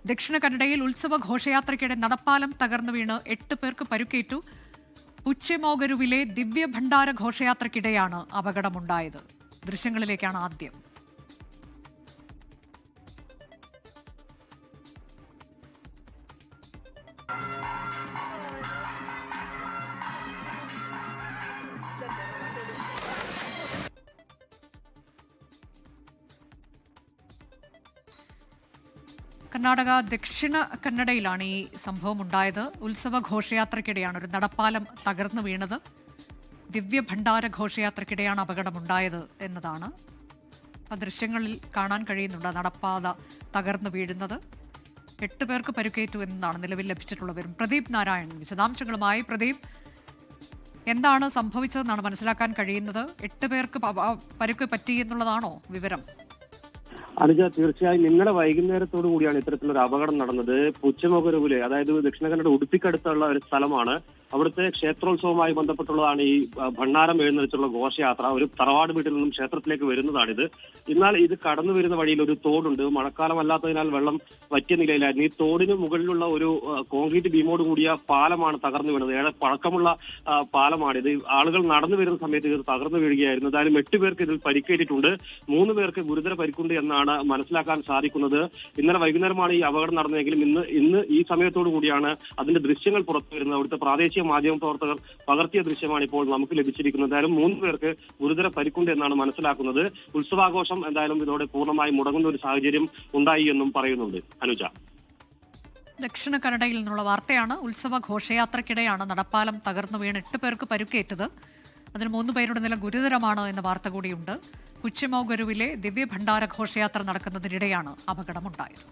ദക്ഷിണ കന്നഡയിൽ ഉത്സവ ഘോഷയാത്രയ്ക്കിടെ നടപ്പാലം തകർന്നു വീണ് 8 പേർക്ക് പരുക്കേറ്റു. പുച്ചമോഗരുവിലെ ദിവ്യഭണ്ഡാര ഘോഷയാത്രയ്ക്കിടെയാണ് അപകടമുണ്ടായത്. ദൃശ്യങ്ങളിലേക്കാണ് ആദ്യം. കർണാടക ദക്ഷിണ കന്നഡയിലാണ് ഈ സംഭവം ഉണ്ടായത്. ഉത്സവ ഘോഷയാത്രയ്ക്കിടെയാണ് ഒരു നടപ്പാലം തകർന്നു വീണത്. ദിവ്യഭണ്ഡാര ഘോഷയാത്രയ്ക്കിടെയാണ് അപകടമുണ്ടായത് എന്നതാണ് ആ ദൃശ്യങ്ങളിൽ കാണാൻ കഴിയുന്നുണ്ട്. നടപ്പാത തകർന്നു വീഴുന്നത്. 8 പേർക്ക് പരുക്കേറ്റു എന്നതാണ് നിലവിൽ ലഭിച്ചിട്ടുള്ള വിവരം. പ്രദീപ് നാരായണൻ വിശദാംശങ്ങളുമായി. പ്രദീപ്, എന്താണ് സംഭവിച്ചതെന്നാണ് മനസ്സിലാക്കാൻ കഴിയുന്നത്? 8 പേർക്ക് പരുക്ക് പറ്റി എന്നുള്ളതാണോ വിവരം? അനുജ, തീർച്ചയായും ഇന്നലെ വൈകുന്നേരത്തോടു കൂടിയാണ് ഇത്തരത്തിലൊരു അപകടം നടന്നത്. പുച്ചമൊഗരുവിലെ, അതായത് ദക്ഷിണ കന്നഡ ഉടുപ്പിക്കടുത്തുള്ള ഒരു സ്ഥലമാണ്. അവിടുത്തെ ക്ഷേത്രോത്സവവുമായി ബന്ധപ്പെട്ടുള്ളതാണ് ഈ ഭണ്ണാരം എഴുന്നള്ളിച്ചുള്ള ഘോഷയാത്ര. ഒരു തറവാട് വീട്ടിൽ നിന്നും ക്ഷേത്രത്തിലേക്ക് വരുന്നതാണിത്. എന്നാൽ ഇത് കടന്നു വരുന്ന വഴിയിൽ ഒരു തോടുണ്ട്. മഴക്കാലം അല്ലാത്തതിനാൽ വെള്ളം വറ്റിയ നിലയിലായിരുന്നു. ഈ തോടിന് മുകളിലുള്ള ഒരു കോൺക്രീറ്റ് ബീമോട് കൂടിയ പാലമാണ് തകർന്നു വീണത്. ഏറെ പഴക്കമുള്ള പാലമാണിത്. ആളുകൾ നടന്നു വരുന്ന സമയത്ത് ഇത് തകർന്നു വീഴുകയായിരുന്നു. എന്തായാലും 8 പേർക്ക് ഇതിൽ പരിക്കേറ്റിട്ടുണ്ട്. 3 പേർക്ക് ഗുരുതര പരിക്കുണ്ട് എന്നാണ് മനസ്സിലാക്കാൻ സാധിക്കുന്നത്. ഇന്നലെ വൈകുന്നേരമാണ് ഈ അപകടം നടന്നതെങ്കിലും ഇന്ന് ഈ സമയത്തോടു കൂടിയാണ് അതിന്റെ ദൃശ്യങ്ങൾ പുറത്തു വരുന്നത്. അവിടുത്തെ പ്രാദേശിക മാധ്യമ പ്രവർത്തകർ പകർത്തിയ ദൃശ്യമാണ് ഇപ്പോൾ നമുക്ക് ലഭിച്ചിരിക്കുന്നത്. എന്തായാലും 3 പേർക്ക് ഗുരുതര പരിക്കുണ്ട് എന്നാണ് മനസ്സിലാക്കുന്നത്. ഉത്സവാഘോഷം എന്തായാലും ഇതോടെ പൂർണ്ണമായി മുടങ്ങുന്ന ഒരു സാഹചര്യം ഉണ്ടായി എന്നും പറയുന്നുണ്ട്. അനുജ, ദക്ഷിണ കന്നഡയിൽ നിന്നുള്ള വാർത്തയാണ്. ഉത്സവ ഘോഷയാത്രയ്ക്കിടെയാണ് നടപ്പാലം തകർന്നു വീണ് 8 പേർക്ക് പരുക്കേറ്റത്. അതിൽ 3 പേരുടെ നില ഗുരുതരമാണ് എന്ന വാർത്ത കൂടിയുണ്ട്. പുച്ചമോഗരുവിലെ ദിവ്യഭണ്ഡാര ഘോഷയാത്ര നടക്കുന്നതിനിടെയാണ് അപകടമുണ്ടായത്.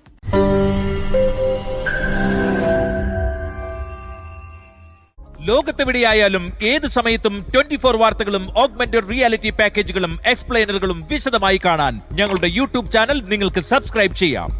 ലോകത്തെവിടെയായാലും ഏത് സമയത്തും 24 വാർത്തകളും ഓഗ്മെന്റഡ് റിയാലിറ്റി പാക്കേജുകളും എക്സ്പ്ലെയിനറുകളും വിശദമായി കാണാൻ ഞങ്ങളുടെ യൂട്യൂബ് ചാനൽ നിങ്ങൾക്ക് സബ്സ്ക്രൈബ് ചെയ്യാം.